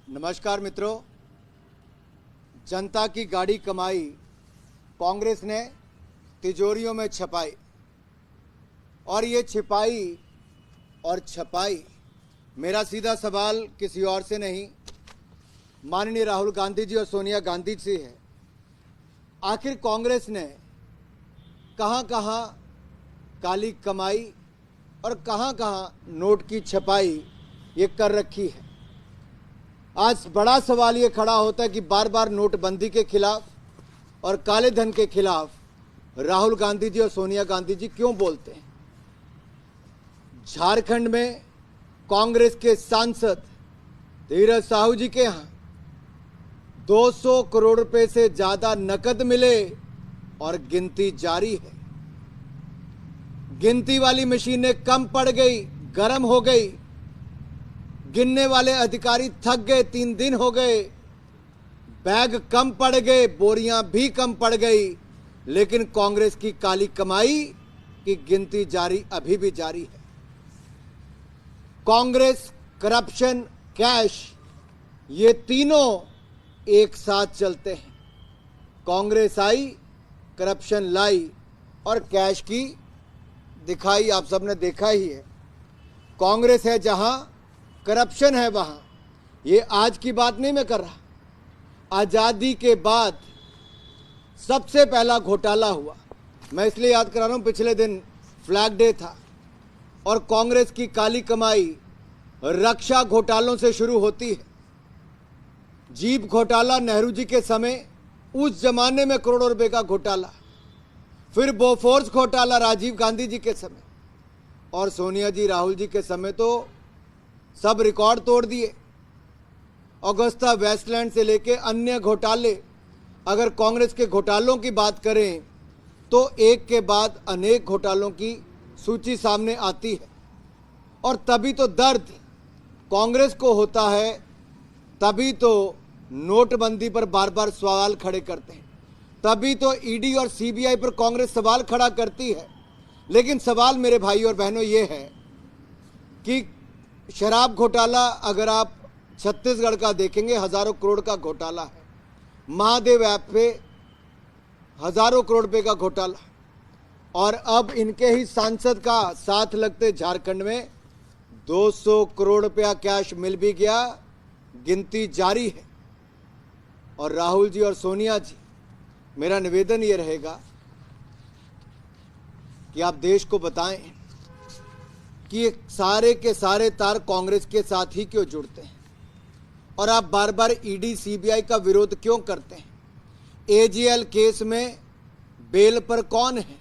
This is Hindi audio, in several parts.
नमस्कार मित्रों, जनता की गाड़ी कमाई कांग्रेस ने तिजोरियों में छपाई और ये छिपाई और छपाई। मेरा सीधा सवाल किसी और से नहीं, माननीय राहुल गांधी जी और सोनिया गांधी से है। आखिर कांग्रेस ने कहां कहां काली कमाई और कहां कहां नोट की छपाई ये कर रखी है। आज बड़ा सवाल ये खड़ा होता है कि बार बार नोटबंदी के खिलाफ और काले धन के खिलाफ राहुल गांधी जी और सोनिया गांधी जी क्यों बोलते हैं। झारखंड में कांग्रेस के सांसद धीरज साहू जी के यहां 200 करोड़ रुपए से ज्यादा नकद मिले और गिनती जारी है। गिनती वाली मशीनें कम पड़ गई, गर्म हो गई, गिनने वाले अधिकारी थक गए, 3 दिन हो गए, बैग कम पड़ गए, बोरियां भी कम पड़ गई, लेकिन कांग्रेस की काली कमाई की गिनती जारी अभी भी जारी है। कांग्रेस, करप्शन, कैश, ये तीनों एक साथ चलते हैं। कांग्रेस आई, करप्शन लाई और कैश की दिखाई आप सबने देखा ही है। कांग्रेस है जहां, करप्शन है वहां। ये आज की बात नहीं मैं कर रहा, आजादी के बाद सबसे पहला घोटाला हुआ। मैं इसलिए याद करा रहा हूं, पिछले दिन फ्लैग डे था और कांग्रेस की काली कमाई रक्षा घोटालों से शुरू होती है। जीप घोटाला नेहरू जी के समय, उस जमाने में करोड़ों रुपए का घोटाला, फिर बोफोर्स घोटाला राजीव गांधी जी के समय, और सोनिया जी राहुल जी के समय तो सब रिकॉर्ड तोड़ दिए। ऑगस्टा वेस्टलैंड से लेके अन्य घोटाले, अगर कांग्रेस के घोटालों की बात करें तो एक के बाद अनेक घोटालों की सूची सामने आती है। और तभी तो दर्द कांग्रेस को होता है, तभी तो नोटबंदी पर बार बार सवाल खड़े करते हैं, तभी तो ईडी और सीबीआई पर कांग्रेस सवाल खड़ा करती है। लेकिन सवाल मेरे भाई और बहनों ये है कि शराब घोटाला अगर आप छत्तीसगढ़ का देखेंगे, हजारों करोड़ का घोटाला है। महादेव ऐप पे हजारों करोड़ रुपए का घोटाला, और अब इनके ही सांसद का साथ लगते झारखंड में 200 करोड़ रुपया कैश मिल भी गया, गिनती जारी है। और राहुल जी और सोनिया जी, मेरा निवेदन ये रहेगा कि आप देश को बताएं कि ये सारे के सारे तार कांग्रेस के साथ ही क्यों जुड़ते हैं, और आप बार बार ईडी सीबीआई का विरोध क्यों करते हैं। एजीएल केस में बेल पर कौन है,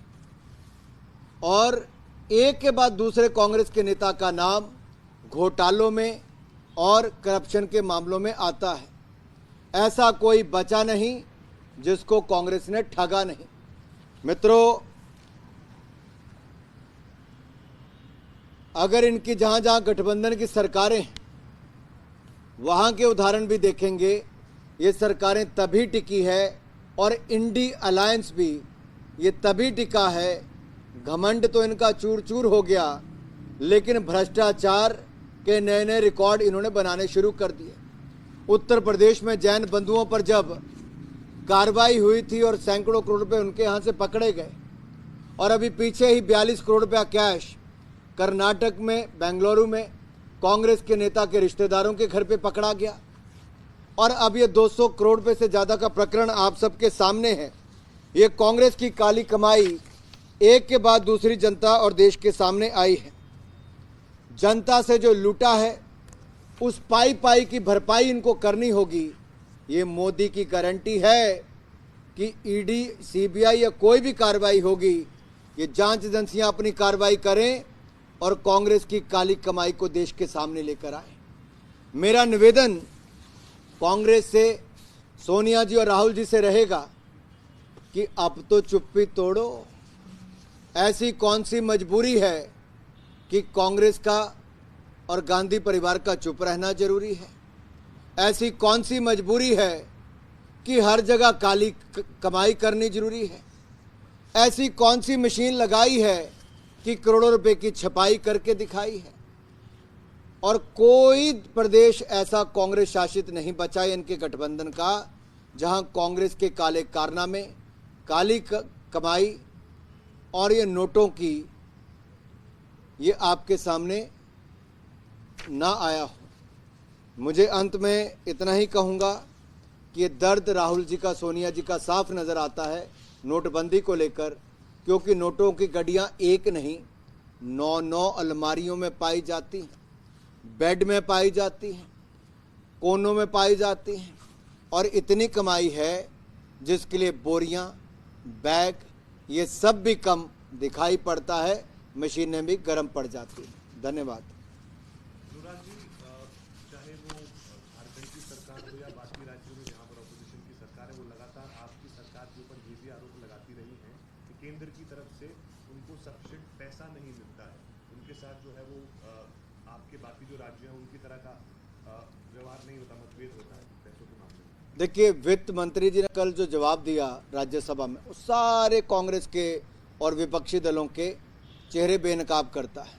और एक के बाद दूसरे कांग्रेस के नेता का नाम घोटालों में और करप्शन के मामलों में आता है। ऐसा कोई बचा नहीं जिसको कांग्रेस ने ठगा नहीं। मित्रों, अगर इनकी जहां जहां गठबंधन की सरकारें हैं, वहां के उदाहरण भी देखेंगे, ये सरकारें तभी टिकी है, और इंडी अलायंस भी ये तभी टिका है। घमंड तो इनका चूर चूर हो गया, लेकिन भ्रष्टाचार के नए नए रिकॉर्ड इन्होंने बनाने शुरू कर दिए। उत्तर प्रदेश में जैन बंधुओं पर जब कार्रवाई हुई थी और सैकड़ों करोड़ रुपए उनके यहाँ से पकड़े गए, और अभी पीछे ही 42 करोड़ रुपया कैश कर्नाटक में, बेंगलुरु में कांग्रेस के नेता के रिश्तेदारों के घर पे पकड़ा गया, और अब ये 200 करोड़ रुपए से ज़्यादा का प्रकरण आप सबके सामने है। ये कांग्रेस की काली कमाई एक के बाद दूसरी जनता और देश के सामने आई है। जनता से जो लूटा है, उस पाई पाई की भरपाई इनको करनी होगी। ये मोदी की गारंटी है कि ईडी, सीबीआई या कोई भी कार्रवाई होगी, ये जांच एजेंसियां अपनी कार्रवाई करें और कांग्रेस की काली कमाई को देश के सामने लेकर आए। मेरा निवेदन कांग्रेस से, सोनिया जी और राहुल जी से रहेगा कि अब तो चुप्पी तोड़ो। ऐसी कौन सी मजबूरी है कि कांग्रेस का और गांधी परिवार का चुप रहना जरूरी है। ऐसी कौन सी मजबूरी है कि हर जगह काली कमाई करनी जरूरी है। ऐसी कौन सी मशीन लगाई है कि करोड़ों रुपए की छपाई करके दिखाई है। और कोई प्रदेश ऐसा कांग्रेस शासित नहीं बचा है इनके गठबंधन का जहां कांग्रेस के काले कारनामे, काली कमाई और ये नोटों की ये आपके सामने ना आया हो। मुझे अंत में इतना ही कहूँगा कि ये दर्द राहुल जी का, सोनिया जी का साफ नज़र आता है नोटबंदी को लेकर, क्योंकि नोटों की गड्डियाँ एक नहीं 9-9 अलमारियों में पाई जाती हैं, बेड में पाई जाती हैं, कोनों में पाई जाती हैं, और इतनी कमाई है जिसके लिए बोरियां, बैग ये सब भी कम दिखाई पड़ता है, मशीनें भी गर्म पड़ जाती हैं। धन्यवाद। युवराज जी, चाहे वो झारखंड की सरकार हो या बाकी राज्यों में जहाँ पर ऑपोजिशन की सरकार है, वो लगातार आपकी सरकार के ऊपर ये भी आरोप लगाती रही हैं कि केंद्र की तरफ से उनको सफिशिएंट पैसा नहीं मिलता है, उनके साथ जो है वो आपके बाकी जो राज्य हैं उनकी तरह का व्यवहार नहीं होता, मतभेद होता है पैसों के मामले में। देखिए, वित्त मंत्री जी ने कल जो जवाब दिया राज्यसभा में, वो सारे कांग्रेस के और विपक्षी दलों के चेहरे बेनकाब करता है।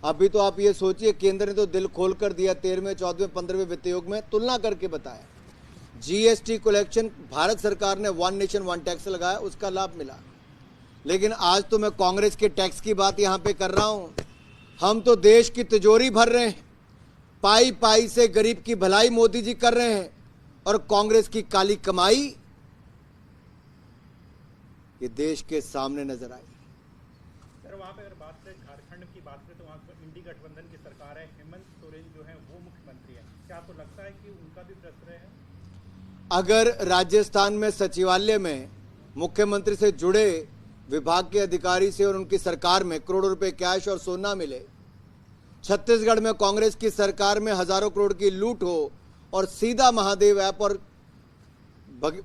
अभी तो आप ये सोचिए, केंद्र ने तो दिल खोल कर दिया, 13वें, 14वें, 15वें वित्त आयोग में तुलना करके बताया। जीएसटी कलेक्शन भारत सरकार ने वन नेशन वन टैक्स लगाया, उसका लाभ मिला। लेकिन आज तो मैं कांग्रेस के टैक्स की बात यहाँ पे कर रहा हूँ। हम तो देश की तिजोरी भर रहे हैं, पाई पाई से गरीब की भलाई मोदी जी कर रहे हैं, और कांग्रेस की काली कमाई ये देश के सामने नजर आई। सर, वहाँ पे अगर बात करें झारखंड की बात करें तो वहाँ पर इंडी गठबंधन की सरकार है, हेमंत सोरेन जो है वो मुख्यमंत्री है। क्या आपको लगता है कि उनका भी प्रश्रय है? अगर राजस्थान में सचिवालय में मुख्यमंत्री से जुड़े विभाग के अधिकारी से और उनकी सरकार में करोड़ों रुपए कैश और सोना मिले, छत्तीसगढ़ में कांग्रेस की सरकार में हजारों करोड़ की लूट हो और सीधा महादेव ऐप और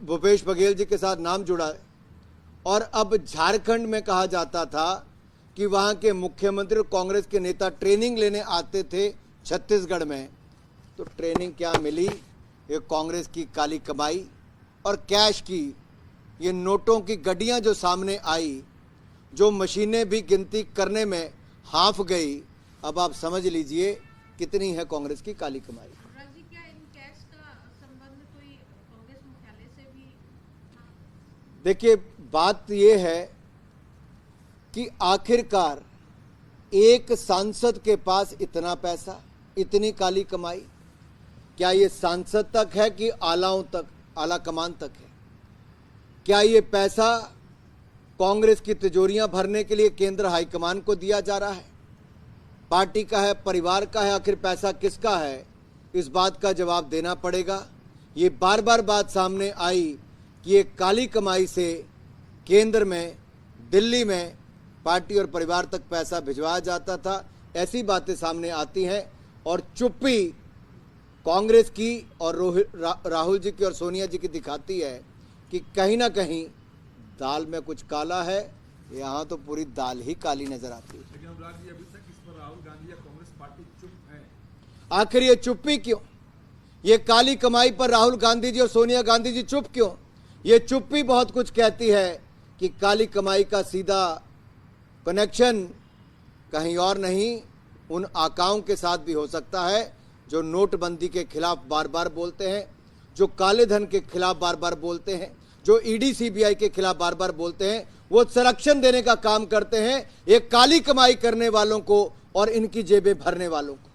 भूपेश बघेल जी के साथ नाम जुड़ा है, और अब झारखंड में कहा जाता था कि वहां के मुख्यमंत्री और कांग्रेस के नेता ट्रेनिंग लेने आते थे छत्तीसगढ़ में, तो ट्रेनिंग क्या मिली? ये कांग्रेस की काली कमाई और कैश की ये नोटों की गड्डियां जो सामने आई, जो मशीनें भी गिनती करने में हाँफ गई। अब आप समझ लीजिए कितनी है कांग्रेस की काली कमाई। क्या इन कैश का संबंध कोई कांग्रेस मुख्यालय से भी? देखिए, बात यह है कि आखिरकार एक सांसद के पास इतना पैसा, इतनी काली कमाई, क्या ये सांसद तक है कि आलाओं तक, आला कमान तक है? क्या ये पैसा कांग्रेस की तिजोरियां भरने के लिए केंद्र हाईकमान को दिया जा रहा है? पार्टी का है, परिवार का है? आखिर पैसा किसका है? इस बात का जवाब देना पड़ेगा। ये बार बार बात सामने आई कि ये काली कमाई से केंद्र में, दिल्ली में पार्टी और परिवार तक पैसा भिजवाया जाता था। ऐसी बातें सामने आती हैं और चुप्पी कांग्रेस की और राहुल जी की और सोनिया जी की दिखाती है कि कहीं ना कहीं दाल में कुछ काला है। यहाँ तो पूरी दाल ही काली नजर आती है। लेकिन अनुराग जी, अभी तक इस पर राहुल गांधी या कांग्रेस पार्टी चुप है। आखिर ये चुप्पी क्यों? ये काली कमाई पर राहुल गांधी जी और सोनिया गांधी जी चुप क्यों? ये चुप्पी बहुत कुछ कहती है कि काली कमाई का सीधा कनेक्शन कहीं और नहीं, उन आकाओं के साथ भी हो सकता है जो नोटबंदी के खिलाफ बार बार बोलते हैं, जो काले धन के खिलाफ बार बार बोलते हैं, जो ईडी सीबीआई के खिलाफ बार बार बोलते हैं। वो संरक्षण देने का काम करते हैं एक काली कमाई करने वालों को और इनकी जेबें भरने वालों को।